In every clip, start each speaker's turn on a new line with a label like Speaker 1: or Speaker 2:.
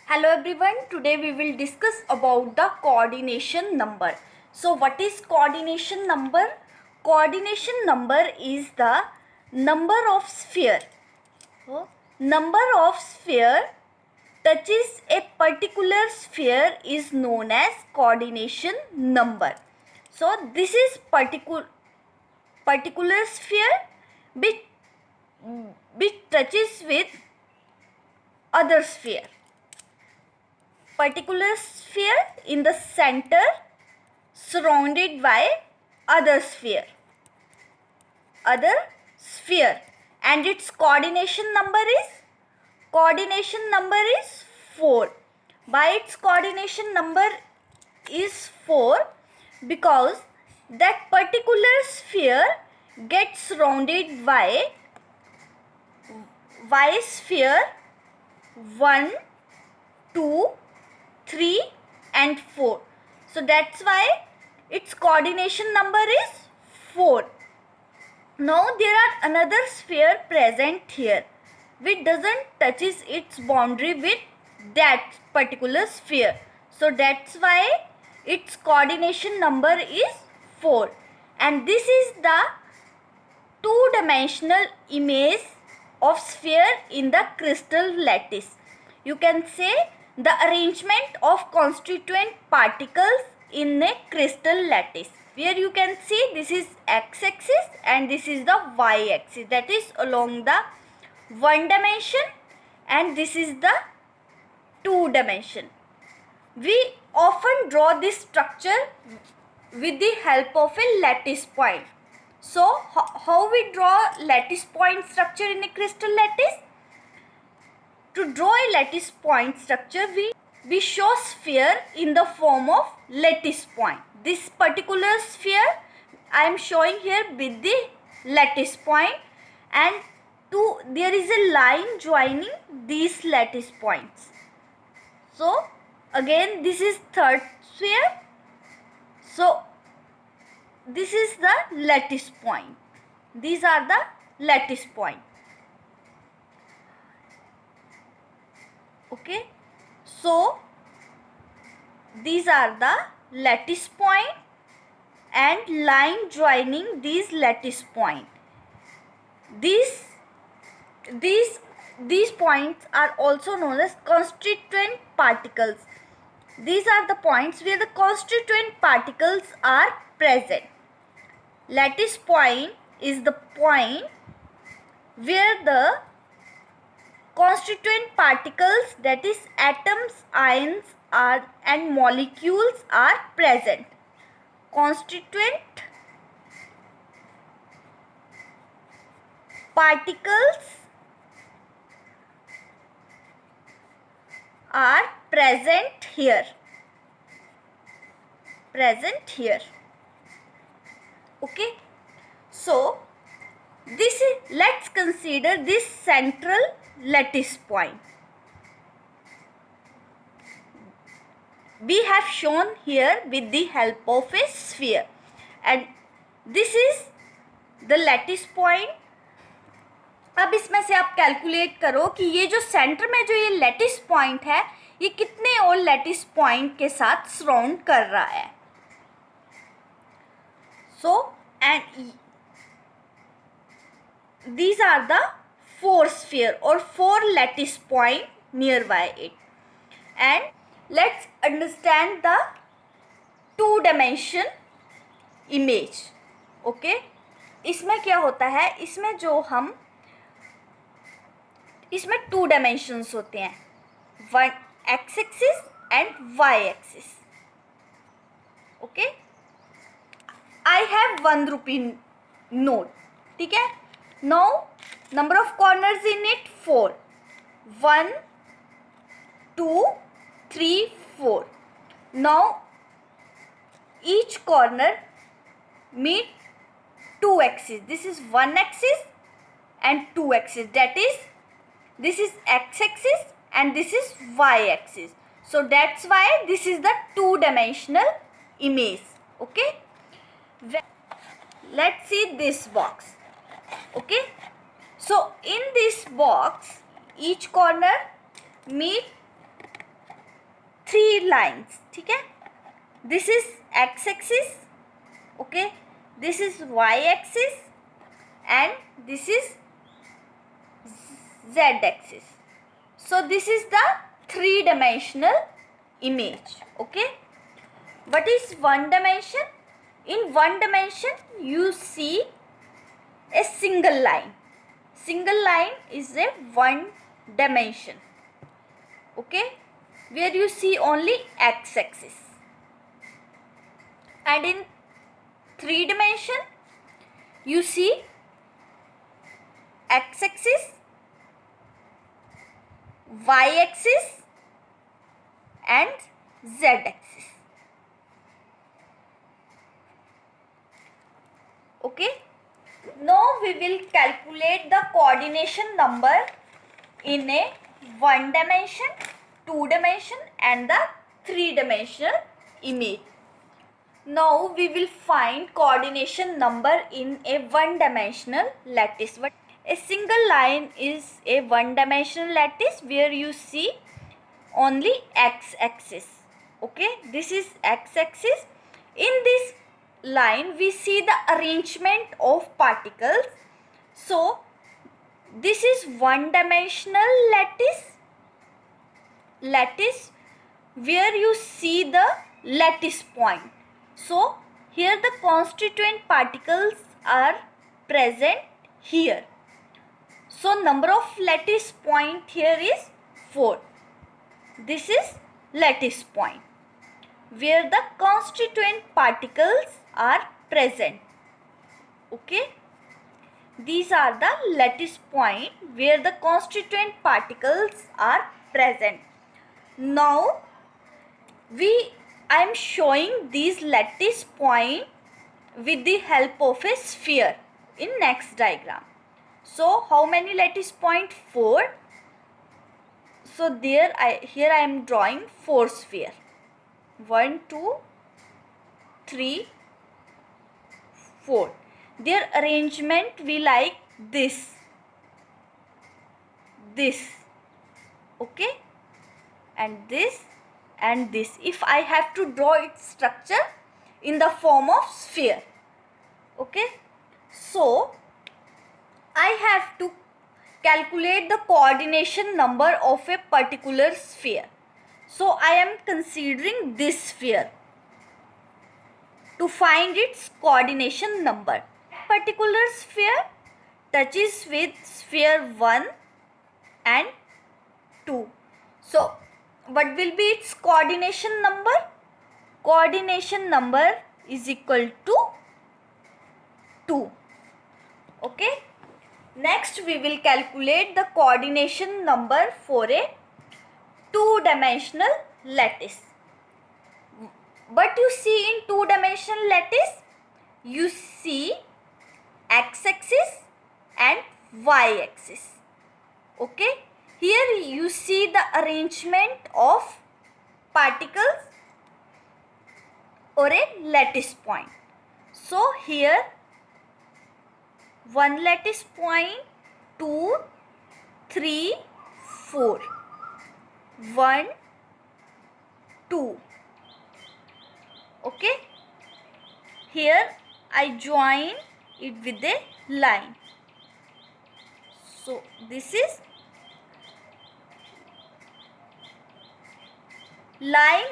Speaker 1: Hello everyone, today we will discuss about the coordination number. So what is coordination number? Coordination number is the number of sphere. Number of sphere touches a particular sphere is known as coordination number. So this is particular sphere which touches with other sphere. Particular sphere in the center surrounded by other sphere and its coordination number is 4. By its coordination number is 4 because that particular sphere gets surrounded by sphere 1, 2, 3 and 4. So that's why its coordination number is 4. Now there are another sphere present here which doesn't touches its boundary with that particular sphere. So that's why its coordination number is 4. And this is the two-dimensional image of sphere in the crystal lattice. You can say the arrangement of constituent particles in a crystal lattice, where you can see this is x-axis and this is the y-axis, that is along the one dimension, and this is the two dimension. We often draw this structure with the help of a lattice point. So how we draw lattice point structure in a crystal lattice? To draw a lattice point structure, we show sphere in the form of lattice point. This particular sphere I am showing here with the lattice point, and there is a line joining these lattice points. So again this is third sphere. So this is the lattice point. These are the lattice point. Okay, so these are the lattice point and line joining these lattice point. These points are also known as constituent particles. These are the points where the constituent particles are present. Lattice point is the point where the constituent particles, that is atoms, ions and molecules are present. Constituent particles are present here. Okay, so let's consider this central lattice point. We have shown here with the help of a sphere, and this is the lattice point. अब इसमें से आप calculate करो कि ये जो centre में जो ये लैटिस पॉइंट है, ये कितने और लैटिस पॉइंट के साथ सराउंड कर रहा है. So and these are the 4 sphere or 4 lattice point nearby it. And let's understand the two dimension image. Okay, इसमें क्या होता है, इसमें two dimensions होते हैं, one x axis and y axis. Okay, I have 1 rupee note. ठीक है. Now number of corners in it 4. 1, 2, 3, 4. Now each corner meet 2 axes. This is 1 axis and 2 axis. That is, this is x axis and this is y axis. So that's why this is the two-dimensional image. Okay. Let's see this box. Okay, so in this box each corner meet 3 lines. ठीक है, this is x axis, okay, this is y axis and this is z axis. So this is the 3-dimensional image. Okay, what is one dimension? In one dimension you see a single line. Single line is a one dimension, okay, where you see only x axis. And in 3 dimension you see x axis, y axis and z axis. Okay, now we will calculate the coordination number in a 1 dimension, 2 dimension and the 3-dimensional image. Now we will find coordination number in a 1-dimensional lattice. But a single line is a 1-dimensional lattice where you see only x axis. Okay, this is x axis. In this line we see the arrangement of particles. So this is 1-dimensional lattice where you see the lattice point. So here the constituent particles are present here. So number of lattice point here is 4. This is lattice point where the constituent particles are present. Okay, these are the lattice point where the constituent particles are present. Now I am showing these lattice point with the help of a sphere in next diagram. So how many lattice point? 4. So here I am drawing 4 sphere. 1, 2, 3, 4. Their arrangement we like this, okay, and this and this. If I have to draw its structure in the form of sphere, okay, so I have to calculate the coordination number of a particular sphere. So I am considering this sphere to find its coordination number. Particular sphere touches with sphere 1 and 2. So what will be its coordination number? Coordination number is equal to 2. Okay. Next we will calculate the coordination number for a 2-dimensional lattice. But you see in 2-dimensional lattice you see x axis and y axis. Okay, here you see the arrangement of particles or a lattice point. So here 1 lattice point, 2, 3, 4. 1, 2. Okay, here I join it with a line. So this is line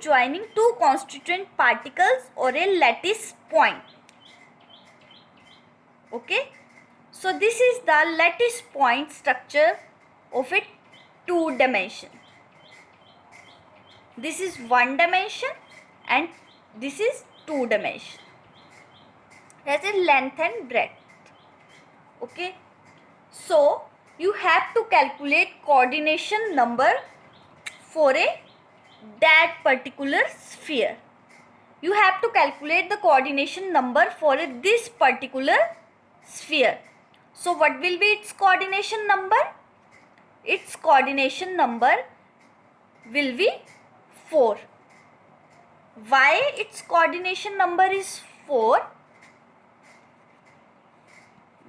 Speaker 1: joining two constituent particles or a lattice point. Okay, so this is the lattice point structure of a 2 dimension. This is 1 dimension and this is 2 dimension. Has a length and breadth. Okay, so you have to calculate coordination number for that particular sphere. You have to calculate the coordination number for this particular sphere. So what will be its coordination number? Its coordination number will be 4. Why its coordination number is 4?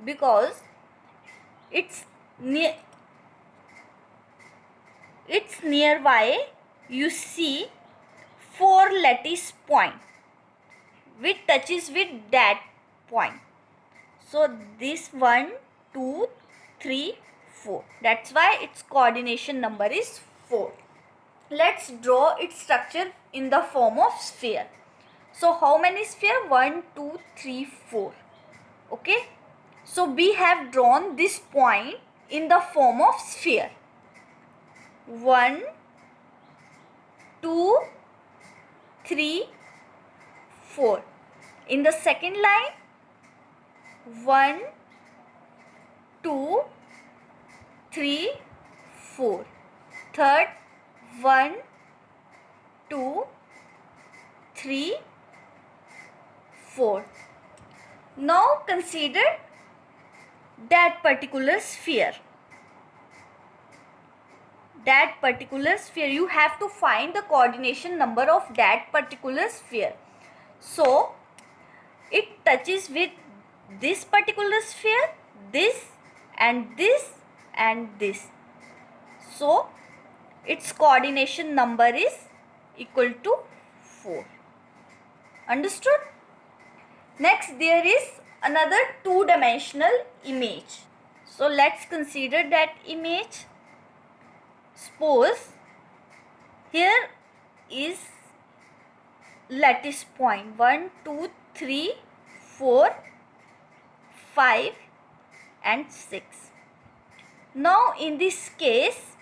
Speaker 1: Because it's nearby you see 4 lattice point which touches with that point. So this 1, 2, 3, 4. That's why its coordination number is 4. Let's draw its structure in the form of sphere. So how many sphere? 1, 2, 3, 4. Okay. So we have drawn this point in the form of sphere. 1, 2, 3, 4. In the second line, 1, 2, 3, 4. Third, 1, 2, 3, 4. Now consider that particular sphere. That particular sphere, you have to find the coordination number of that particular sphere. So it touches with this particular sphere, this and this and this. So its coordination number is equal to 4. Understood? Next, there is another two-dimensional image. So let's consider that image. Suppose here is lattice point 1, 2, 3, 4, 5 and 6. Now in this case,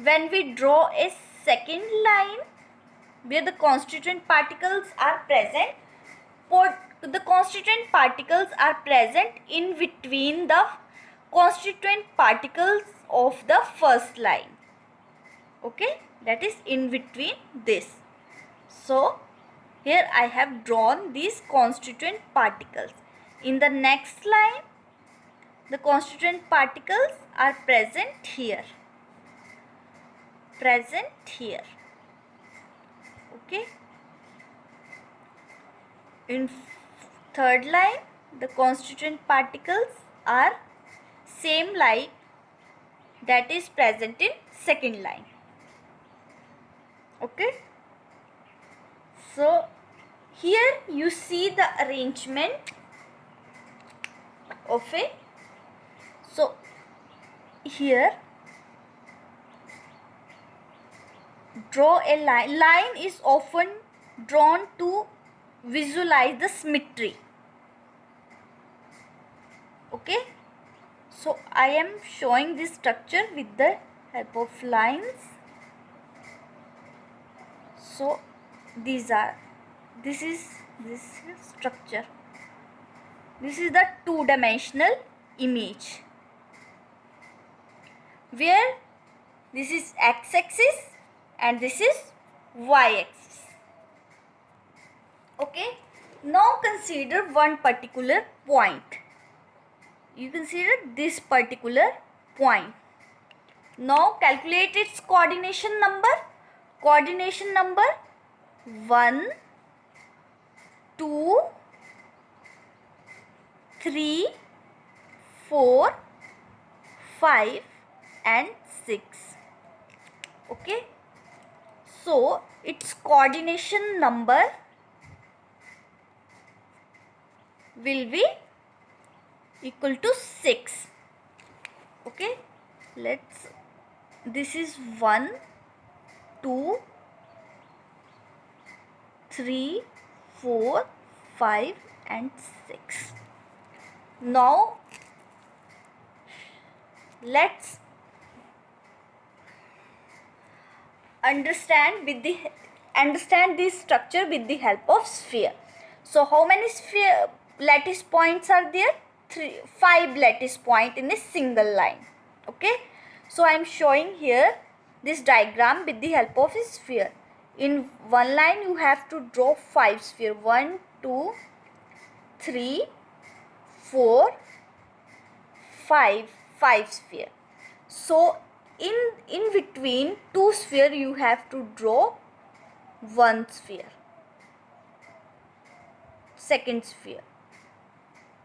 Speaker 1: when we draw a second line where the constituent particles are present, the constituent particles are present in between the constituent particles of the first line. Okay, that is in between this. So here I have drawn these constituent particles. In the next line, the constituent particles are present here. Okay. In third line, the constituent particles are same like that is present in second line. Okay. So here you see the arrangement of a. So here draw a line. Line is often drawn to visualize the symmetry. Okay. So I am showing this structure with the help of lines. So this is structure. This is the two-dimensional image where this is x-axis and this is y-axis. Okay. Now consider one particular point. You consider this particular point. Now calculate its coordination number. Coordination number 1, 2, 3, 4, 5 and 6. Okay. So its coordination number will be equal to 6. Okay. This is 1, 2, 3, 4, 5 and 6. Now let's understand this structure with the help of sphere. So how many lattice points are there? 5 lattice points in a single line. Okay. So I am showing here this diagram with the help of a sphere. In one line you have to draw 5 spheres. 1, 2, 3, 4, 5 spheres. So in between two spheres you have to draw one sphere, second sphere,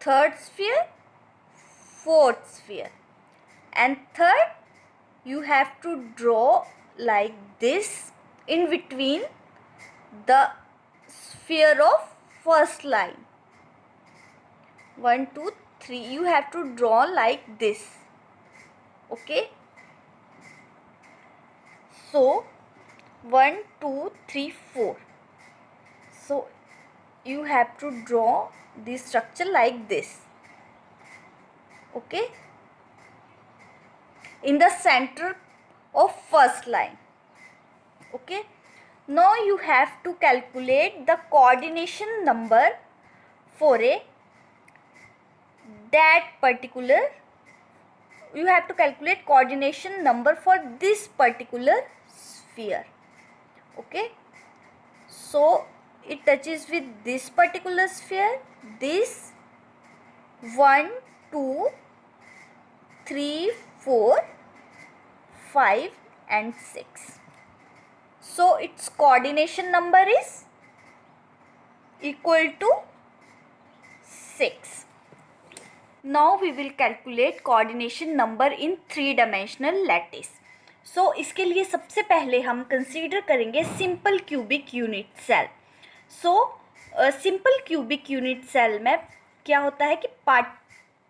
Speaker 1: third sphere, fourth sphere, and third you have to draw like this in between the sphere of first line. 1 2 3, you have to draw like this. Okay, so 1 2 3 4, so you have to draw the structure like this. Okay, in the center of first line. Okay, now you have to calculate the coordination number for that particular, you have to calculate coordination number for this particular sphere. Okay, so it touches with this particular sphere, this 1 2 3 4 5 and 6. So its coordination number is equal to 6. Now we will calculate coordination number in 3-dimensional lattice. So इसके लिए सबसे पहले हम consider करेंगे simple cubic unit cell. So simple cubic unit cell में क्या होता है कि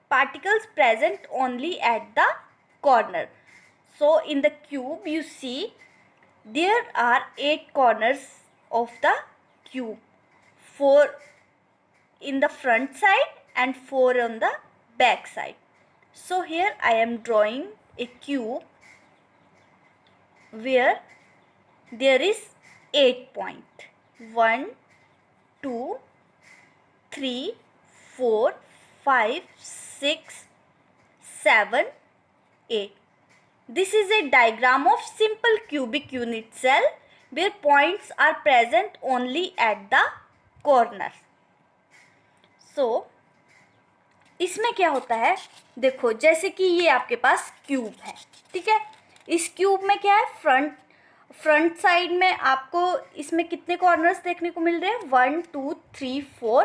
Speaker 1: particles present only at the corner. So in the cube you see there are 8 corners of the cube, 4 in the front side and 4 on the back side. So here I am drawing a cube where there is 8 points. 1 2 3 4 5 6 7 8. This is a diagram of simple cubic unit cell where points are present only at the corner. So इसमें क्या होता है, देखो जैसे कि ये आपके पास cube है, ठीक है. इस क्यूब में क्या है, फ्रंट साइड में आपको इसमें कितने कॉर्नर्स देखने को मिल रहे हैं, 1 2 3 4.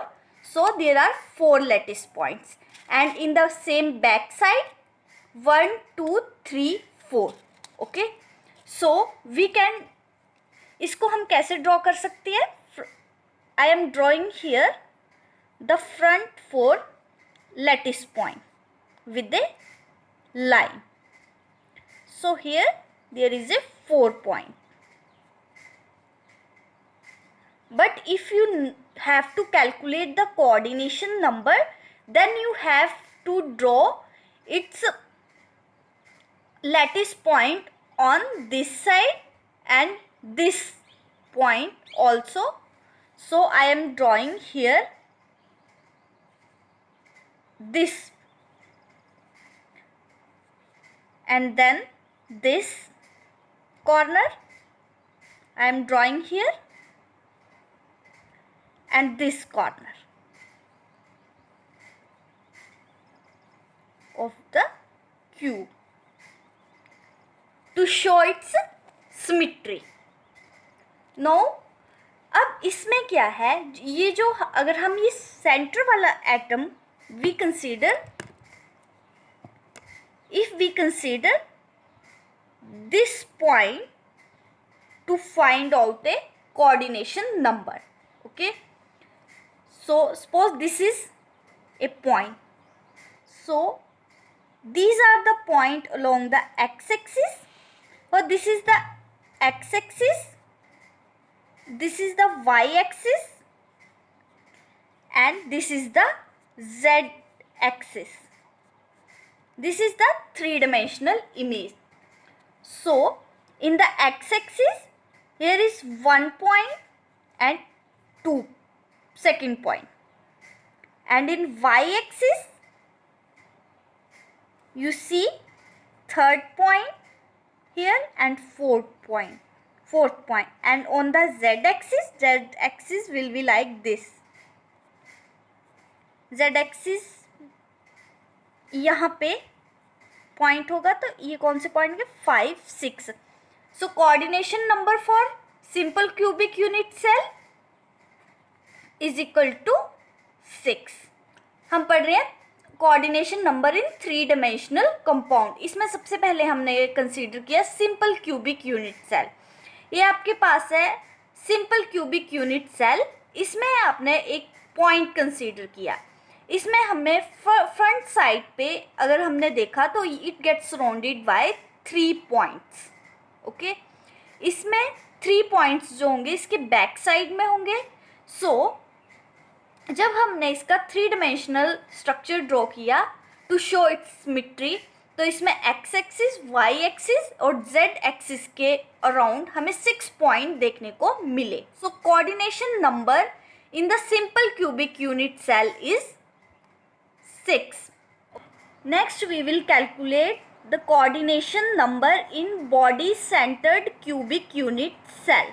Speaker 1: So there are 4 lattice points and in the same back side 1 2 3 4. Okay, so we can, इसको हम कैसे ड्रॉ कर सकते हैं. I am drawing here the front 4 lattice point with a line. So here there is a 4 point. But if you have to calculate the coordination number, then you have to draw its lattice point on this side and this point also. So I am drawing here this and then this corner I am drawing here and this corner of the cube to show its symmetry. Now अब इसमें क्या है, ये जो अगर हम ये centre वाला atom we consider, if we consider this point to find out a coordination number. Okay, so suppose this is a point, so these are the point along the x-axis, or this is the x-axis, this is the y-axis and this is the z-axis. This is the 3-dimensional image. So in the x-axis here is 1 point and 2 second point, and in y-axis you see 3rd point here and 4th point, and on the z-axis will be like this. z-axis यहाँ पे point होगा, तो ये कौन से point के 5 6. So coordination number for simple cubic unit cell is equal to 6. हम पढ़ रहे हैं कोऑर्डिनेशन नंबर इन 3-dimensional कंपाउंड. इसमें सबसे पहले हमने कंसीडर किया सिंपल क्यूबिक यूनिट सेल. ये आपके पास है सिंपल क्यूबिक यूनिट सेल। इसमें आपने एक पॉइंट कंसीडर किया। इसमें हमें फ्रंट साइड पे अगर हमने देखा तो it gets surrounded by 3 points. Okay, इसमें 3 पॉइंट्स जो होंगे इसके बैक साइड में होंगे। जब हमने इसका 3 डायमेंशनल स्ट्रक्चर ड्रॉ किया टू शो इट्स सिमेट्री, तो इसमें एक्स एक्सिस, वाई एक्सिस और जेड एक्सिस के अराउंड हमें 6 पॉइंट देखने को मिले। So coordination number in the simple cubic unit cell is 6. Next we will calculate the coordination number in body centered cubic unit cell.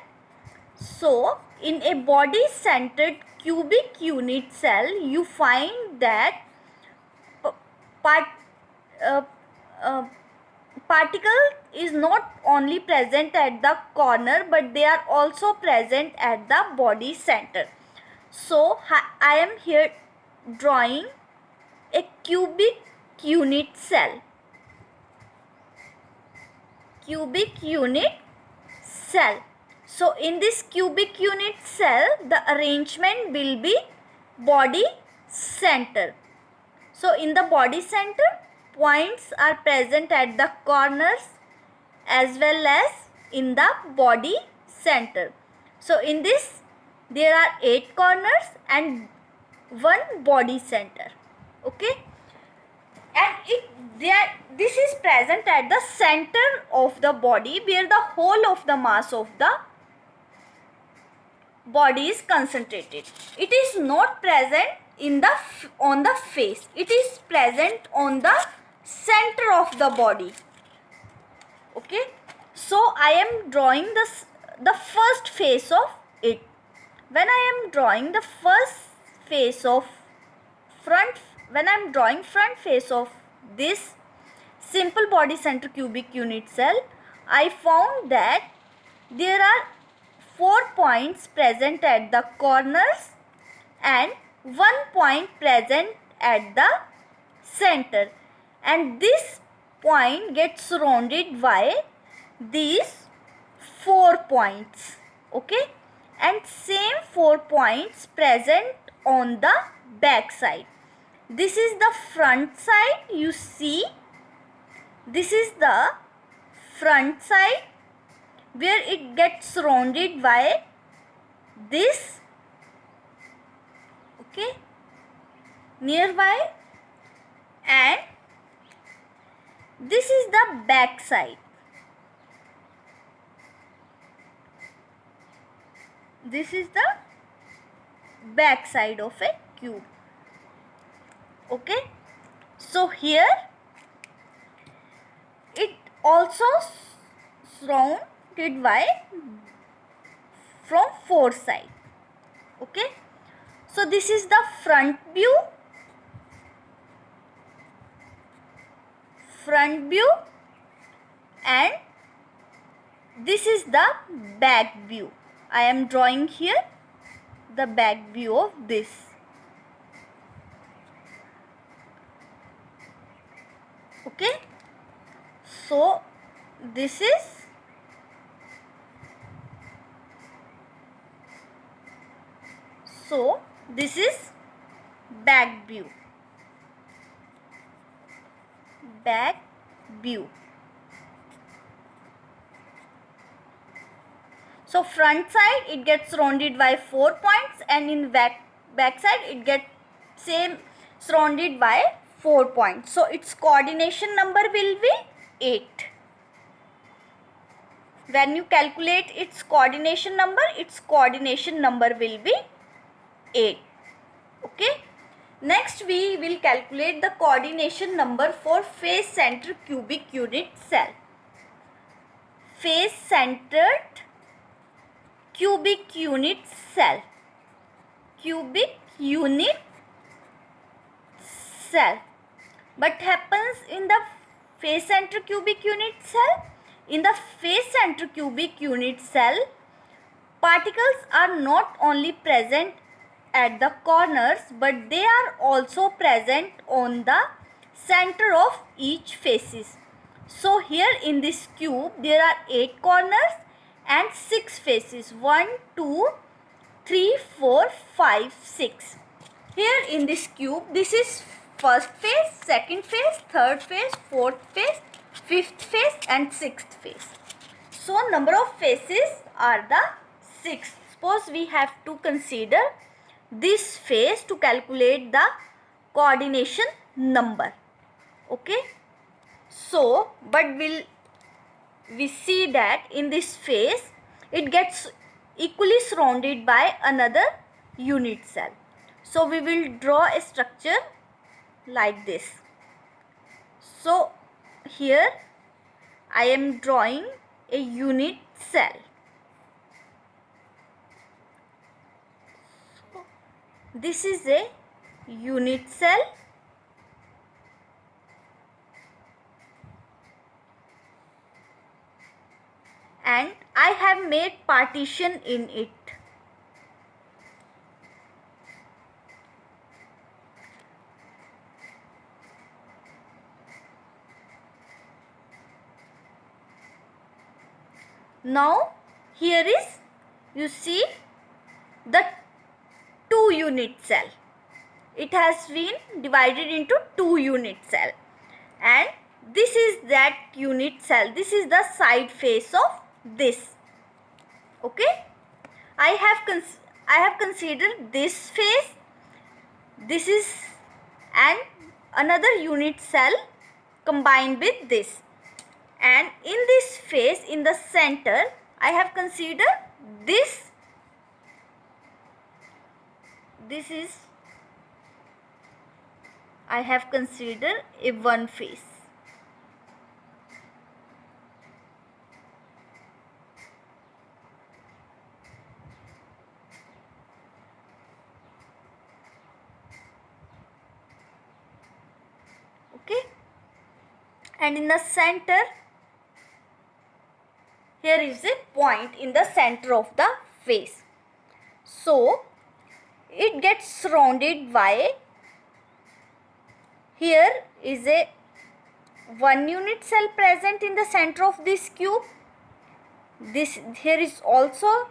Speaker 1: So in a body centered cubic unit cell you find that particle is not only present at the corner but they are also present at the body center. So I am here drawing a cubic unit cell. Cubic unit cell. So in this cubic unit cell the arrangement will be body center. So in the body center points are present at the corners as well as in the body center. So in this there are 8 corners and 1 body center. Okay, and this is present at the center of the body where the whole of the mass of the body is concentrated. It is not present on the face. It is present on the center of the body. Okay, so I am drawing the first face of it. When I am drawing the front face of this simple body center cubic unit cell, I found that there are 4 points present at the corners and 1 point present at the center, and this point gets surrounded by these 4 points. Okay, and same 4 points present on the back side. This is the front side. You see, this is the front side where it gets surrounded by this, okay, nearby, and this is the back side. This is the back side of a cube. Okay, so here it also surrounded by from 4 sides. Okay, so this is the front view, and this is the back view. I am drawing here the back view of this. Okay, so this is back view. So front side it gets surrounded by 4 points, and in back side it gets same surrounded by 4 points. So its coordination number will be 8. When you calculate its coordination number will be 8. Okay. Next we will calculate the coordination number for face centered cubic unit cell. Face centered cubic unit cell. What happens in the face centered cubic unit cell? In the face centered cubic unit cell, particles are not only present at the corners but they are also present on the center of each faces. So here in this cube there are 8 corners and 6 faces. 1, 2, 3, 4, 5, 6. Here in this cube, this is first face, second face, third face, fourth face, fifth face and sixth face. So number of faces are the 6. Suppose we have to consider this face to calculate the coordination number. Okay. So, but we see that in this face it gets equally surrounded by another unit cell. So we will draw a structure like this. So here I am drawing a unit cell. So this is a unit cell. And I have made partition in it. Now here is, you see, the 2 unit cell. It has been divided into 2 unit cell, and this is that unit cell. This is the side face of this. Okay, I have considered this face. This is and another unit cell combined with this, and in this face, in the center, I have considered this. This is, I have considered a one face. Okay, and in the center, here is a point in the center of the face. So it gets surrounded by, here is a 1 unit cell present in the center of this cube. Here is also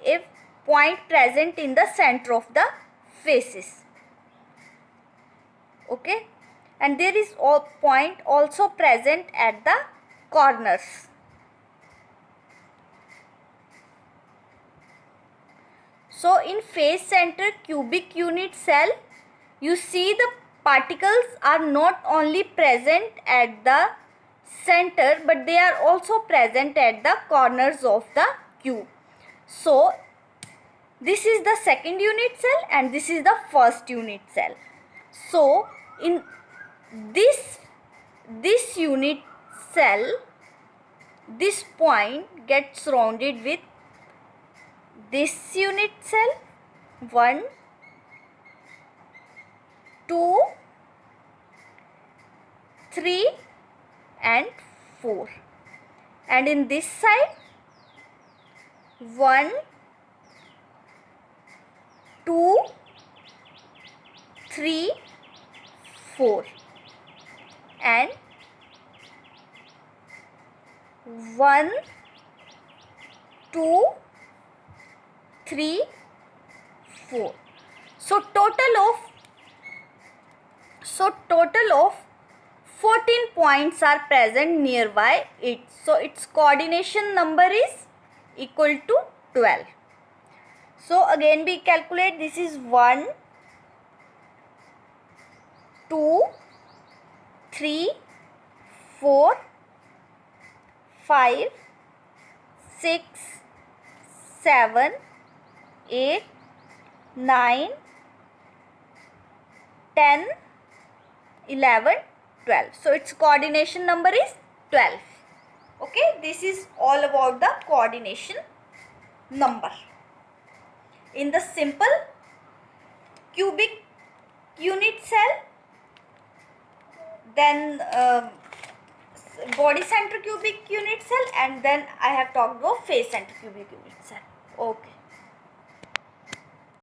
Speaker 1: a point present in the center of the faces. Okay, and there is a point also present at the corners. So in face center cubic unit cell, you see the particles are not only present at the center, but they are also present at the corners of the cube. So this is the second unit cell and this is the first unit cell. So in this unit cell, this point gets surrounded with this unit cell, 1, 2, 3 and 4, and in this side 1, 2, 3, 4 and 1, 2, 3, 4. So total of 14 points are present nearby it. So its coordination number is equal to 12. So again we calculate, this is 1, 2, 3, 4, 5, 6, 7, 8, 9, 10, 11, 12. So its coordination number is 12. Okay, this is all about the coordination number. In the simple cubic unit cell, then body center cubic unit cell, and then I have talked about face center cubic unit cell. Okay.